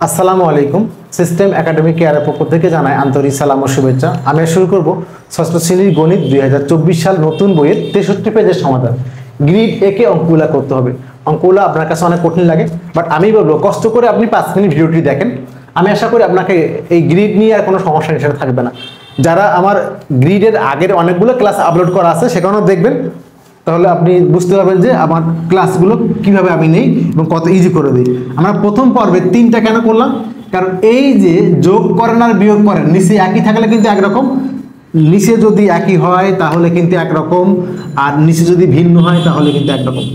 আসসালামু আলাইকুম। System academy কেয়ারের পক্ষ থেকে জানাই আন্তরিক সালাম ও শুভেচ্ছা। আমি শুরু করব ষষ্ঠ শ্রেণীর গণিত 2024 সাল নতুন বইয়ের 63 পেজের সমাধান। গ্রিড এ কে অঙ্কগুলা করতে হবে। অঙ্কগুলা আপনার কাছে অনেক কঠিন লাগে, বাট আমি বলবো কষ্ট করে আপনি 5 মিনিট ভিডিওটি দেখেন। আমি আশা করি আপনাকে এই গ্রিড নিয়ে আর কোনো সমস্যা হিসেবে থাকবে না। যারা আমার গ্রিডের আগের অনেকগুলো ক্লাস আপলোড করা আছে সেখানেও দেখবেন, তাহলে আপনি বুঝতে পারবেন যে আমার ক্লাসগুলো কিভাবে আমি নেই এবং কত ইজি করে দিই। আমরা প্রথম পর্বে 3টা কেন করলাম? কারণ এই যে যোগ করেন আর বিয়োগ করেন, নিচে একই থাকলে কিন্তু একরকম, নিচে যদি একই হয় তাহলে কিন্তু একরকম, আর নিচে যদি ভিন্ন হয় তাহলে কিন্তু একরকম।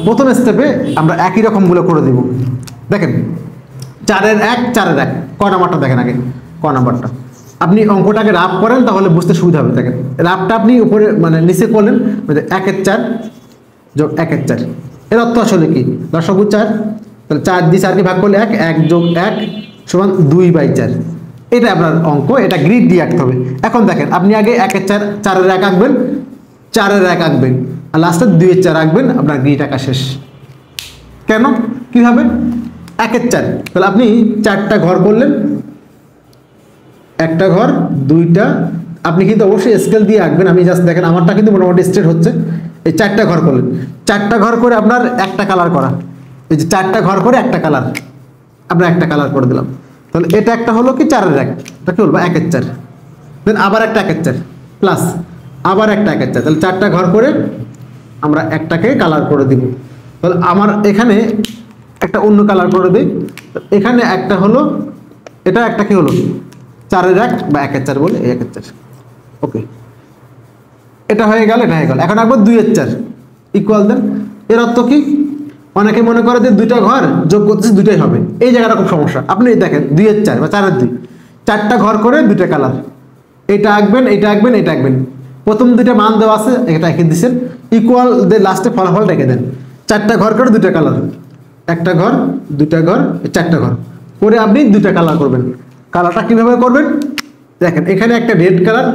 প্রথম স্টেপে আমরা একই রকমগুলো করে দেব। দেখেন 4-এর 1 4-এর 1 ক নাম্বারটা দেখেন আগে, ক নাম্বারটা আপনি অঙ্কটাকে রাফ করেন তাহলে বুঝতে সুবিধা হবে। দেখেন রাফটা আপনি উপরে মানে নিচে করলেন, 1-এর 4 যোগ 1-এর 4, এর অর্থ আসলে কি? দশমিক 4, তাহলে 4 দিয়ে 4কে ভাগ করলে 1, 1 যোগ 1 সমান 2/4। এটা আপনার অঙ্ক, এটা গ্রিড দিয়ে আঁকতে হবে। এখন দেখেন আপনি আগে 1-এর 4 4-এর 1 আঁকবেন, 4-এর 1 আঁকবেন, আর লাস্টে 2-এর 4 আঁকবেন, আপনার গ্রিড আঁকা শেষ। কেন কিভাবে? 1-এর 4, তাহলে আপনি 4টা ঘর করলেন, একটা ঘর, 2টা, আপনি কিন্তু অবশ্যই স্কেল দিয়ে আঁকবেন। আমি জাস্ট দেখেন আমারটা কিন্তু মোটামুটি স্ট্রেট হচ্ছে। এই 4টা ঘর করলেন, 4টা ঘর করে আপনার একটা কালার করা, এই যে 4টা ঘর করে একটা কালার, আমরা একটা কালার করে দিলাম। তাহলে এটা একটা হলো কি 4-এর 1, এটা কি বলবো 1-এর 4, দেন আবার একটা 1-এর 4 প্লাস আবার একটা 1-এর 4, তাহলে 4টা ঘর করে আমরা একটাকে কালার করে দিব। তাহলে আমার এখানে একটা অন্য কালার করে দিই, এখানে একটা হলো, এটা একটা কি হলো 4-এর 1 বা 1-এর 4 বলে, এই 1-এর 4। ওকে, এটা হয়ে গেল, এটা হয়ে গেল। এখন আবার 2-এর 4 ইকুয়াল দেন। এর অর্থ কি? অনেকে মনে করে যে 2টা ঘর যোগ করতেছে 2টাই হবে, এই জায়গাটা খুব সমস্যা। আপনি দেখেন 2-এর 4 বা 4-এর 2, 4টা ঘর করে 2টা কালার, এটা আঁকবেন, এটা আঁকবেন, এটা আঁকবেন। প্রথম 2টা মান দেওয়া আছে, এটা এঁকে দিচ্ছেন, ইকুয়াল দিয়ে লাস্টে ফলাফলটা এঁকে দেন। 4টা ঘর করে 2টা কালার, একটা ঘর, 2টা ঘর, 4টা ঘর করে আপনি 2টা কালার করবেন। কালারটা কিভাবে করবেন? দেখেন এখানে একটা রেড কালার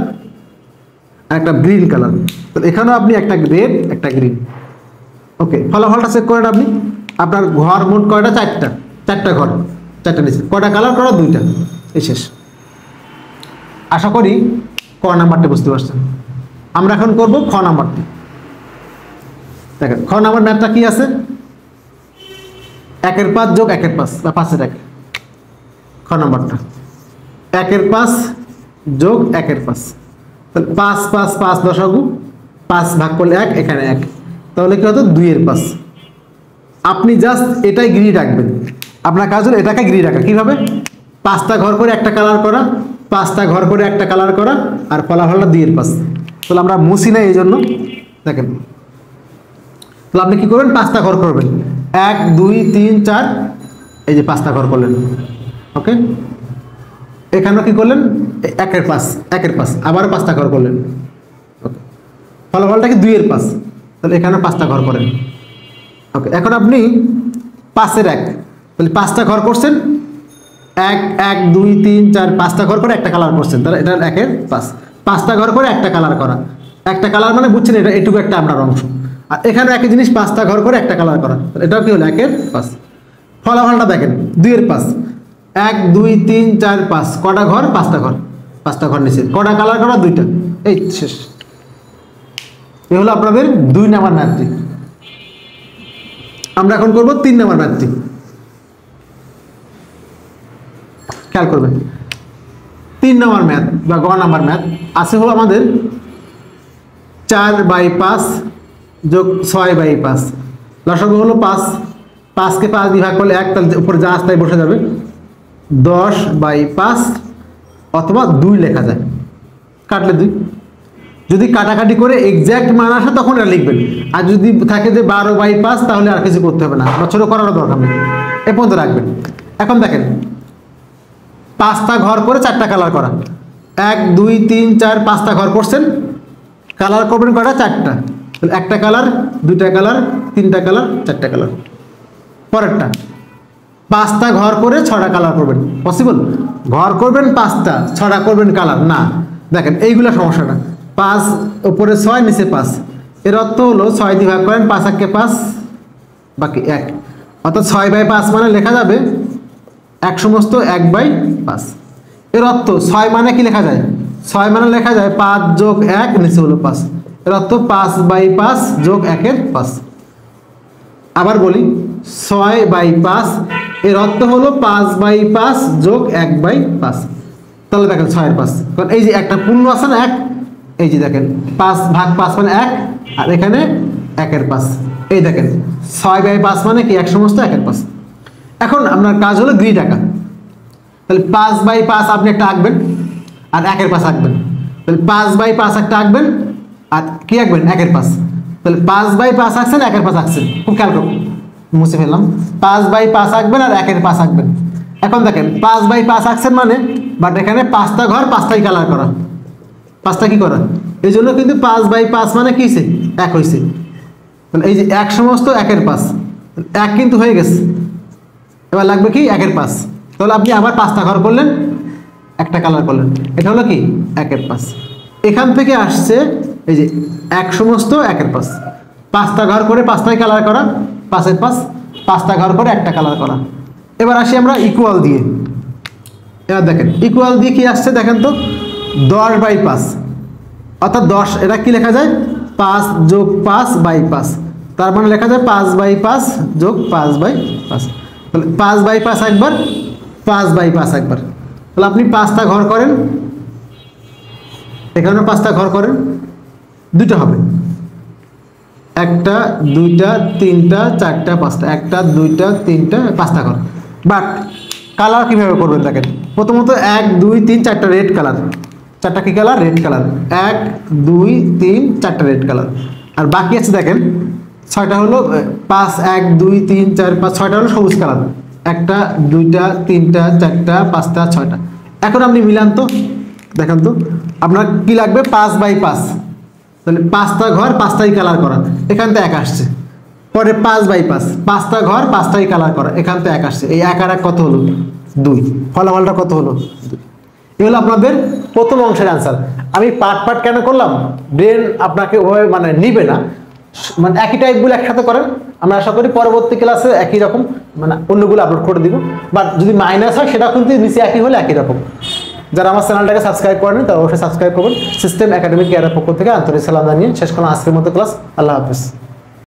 আর একটা গ্রিন কালার, তো এখানেও আপনি একটা রেড একটা গ্রিন। ওকে, ফলাফলটা চেক করেন আপনি। আপনার ঘর মোট কয়টা? 4টা, 4টা ঘর, 4টা নিচে কয়টা কালার করা? 2টা, এই শেষ। আশা করি ক নাম্বারটা বুঝতে পারছেন। আমরা এখন করব খ নাম্বারটি। দেখেন খ নাম্বার ম্যাথটা কি আছে? 1-এর 5 যোগ 1-এর 5 বা 5-এর 1, খ নাম্বারটা 1-এর 5 যোগ 1-এর 5, তাহলে 5 5 5 দশাগু, 5 ভাগ করলে 1, এখানে 1, তাহলে কি হতো 2-এর 5। আপনি জাস্ট এটাই গ্রিড রাখবেন। আপনার কাজ হলো এটাকে গ্রিড রাখা। কিভাবে? 5টা ঘর করে একটা কালার করা, 5টা ঘর করে একটা কালার করা, আর ফলাফলটা 2-এর 5। তাহলে আমরা মুছি না, এই জন্য দেখেন। তাহলে আপনি কি করবেন? 5টা ঘর করবেন, 1 2 3 4, এই যে 5টা ঘর করলেন। ওকে, এখানেও কি করলেন? 1-এর 5, 1-এর 5, আবারও 5টা ঘর করলেন। ওকে, ফলাফলটা কি 2-এর 5, তাহলে এখানে 5টা ঘর করেন। ওকে, এখন আপনি 5-এর 1, তাহলে 5টা ঘর করছেন, 1 1 2 3 4, 5টা ঘর করে একটা কালার করছেন, তাহলে এটা 1-এর 5। 5টা ঘর করে একটা কালার করা, একটা কালার মানে বুঝছেন, এটা এটুকু একটা আপনার অংশ। আর এখানে একই জিনিস 5টা ঘর করে একটা কালার করা, এটাও কি হলো 1-এর 5। ফলাফলটা দেখেন 2-এর 5, 1 2 3 4 5, কটা ঘর? 5টা ঘর, 5টা ঘর নিচে কটা কালার করা? 2টা, এই শেষ। এ হলো আপনাদের 2 নাম্বার ম্যাথটি। আমরা এখন করব 3 নাম্বার ম্যাথটি। খেয়াল করবেন 3 নাম্বার ম্যাথ বা গ নাম্বার ম্যাথ আছে হলো আমাদের 4/5 যোগ 6/5, লসাগু হলো 5, 5কে 5 দিয়ে ভাগ করলে 1, তাহলে উপরে যা আসতে বসে যাবে 10/5 অথবা 2 লেখা যায়, কাটলে 2। যদি কাটাকাটি করে এক্স্যাক্ট মান আসে তখন এটা লিখবেন, আর যদি থাকে যে 12/5 তাহলে আর কিছু করতে হবে না, বা ছোট করার দরকার নেই, এ পর্যন্ত রাখবেন। এখন দেখেন 5টা ঘর করে 4টা কালার করা, 1 2 3 4, 5টা ঘর করছেন, কালার করবেন কয়টা? 4টা, তাহলে একটা কালার, 2টা কালার, 3টা কালার, 4টা কালার। পরেরটা 5টা ঘর করে 6টা কালার করবেন, পসিবল? ঘর করবেন 5টা, 6টা করবেন কালার না। দেখেন এইগুলা সমস্যাটা, 5 উপরে 6 নিচে 5, এর অর্থ হলো 6 দিয়ে ভাগ করেন, 5 1 5 বাকি 1, অর্থাৎ 6/5 মানে লেখা যাবে এক সমস্ত 1/5। এর অর্থ 6 মানে কি লেখা যায়? 6 মানে লেখা যায় 5 যোগ 1 নিচে হলো 5। এর অর্থ 5/5 যোগ 1 এর 5। আবার বলি 6/5 এর অর্থ হলো 5/5 যোগ 1/5। তাহলে দেখেন 6 এর 5, কারণ এই যে একটা পূর্ণ আছে না 1, এই যে দেখেন 5 ভাগ 5 মানে 1, আর এখানে 1 এর 5। এই দেখেন 6/5 মানে কি 1 সমস্ত 1 এর 5। এখন আপনার কাজ হলো গ্রিড আঁকা। তাহলে 5/5 আপনি একটা আঁকবেন আর 1 এর 5 আঁকবেন। তাহলে 5/5 একটা আঁকবেন আর কি আঁকবেন 1 এর 5। তাহলে 5/5 আঁকছেন 1 এর 5 আঁকছেন, খুব খেয়াল করুন, মুছে ফেললাম। 5/5 আঁকবেন আর 1 এর 5 আঁকবেন। এখন দেখেন 5/5 আঁকছেন মানে, বাট এখানে 5টা ঘর 5টাই কালার করা, 5টা কি করা, এই জন্য কিন্তু 5/5 মানে কি হয়েছে 1 হয়েছে। তাহলে এই যে 1 সমস্ত 1 এর 5, 1 কিন্তু হয়ে গেছে। এবার লাগবে কি 1 এর 5। তাহলে আপনি আবার 5টা ঘর করলেন, একটা কালার করলেন, এটা হলো কি 1 এর 5। এখান থেকে আসছে এই যে 1 সমস্ত 1 এর 5, 5টা ঘর করে 5টাই কালার করা, 5 এর 5, 5টা ঘর করে একটা কালার করা। এবার আসি আমরা ইকুয়াল দিয়ে। এবার দেখেন ইকুয়াল দিয়ে কি আসছে দেখেন তো, 10/5 অর্থাৎ 10, এটা কি লেখা যায় 5 যোগ 5/5, তার মানে লেখা যায় 5/5 যোগ 5/5। তাহলে 5/5 একবার, 5/5 একবার। তাহলে আপনি 5টা ঘর করেন, এখানে 5টা ঘর করেন, দুটো হবে, 1টা 2টা 3টা 4টা 5টা, 1টা 2টা 3টা 5টা ঘর। বাট কালার কিভাবে করবেন দেখেন, প্রথমত 1 2 3 4টা রেড কালার, 4টা কি কালার রেড কালার, 1 2 3 4টা রেড কালার। আর বাকি আছে দেখেন 6টা হলো 5 1 2 3 4 5, 6টা হলো সবুজ কালার, 1টা 2টা 3টা 4টা 5টা 6টা। এখন আপনি মিলান তো, দেখেন তো আপনার কি লাগবে 5/5। তাহলে 5টা ঘর 5টাই কালার করা, এখান থেকে 1 আসছে। পরে 5/5, 5টা ঘর 5টাই কালার করা, এখান থেকে 1 আসছে। এই 1 আর 1 কত হলো 2, ফলাফলটা কত হলো 2। এই হলো আপনাদের প্রথম অংশের অ্যান্সার। আমি পার্ট পার্ট কেন করলাম, ব্রেন আপনাকে ওভাবে মানে নিবে না, মানে একই টাইপগুলো একসাথে করেন। আমরা আশা করি পরবর্তী ক্লাসে একই রকম মানে অন্যগুলো আপলোড করে দিব, বাট যদি মাইনাস হয় সেটা কিন্তু নিচে একই হলে একই রকম। যারা আমার চ্যানেলটাকে সাবস্ক্রাইব করেন তারা অবশ্যই সাবস্ক্রাইব করবেন। সিস্টেম একাডেমিক কেয়ারের পক্ষ থেকে আন্তরিক সালাম জানিয়ে শেষ করলাম আজকের মতো ক্লাস। আল্লাহ হাফিজ।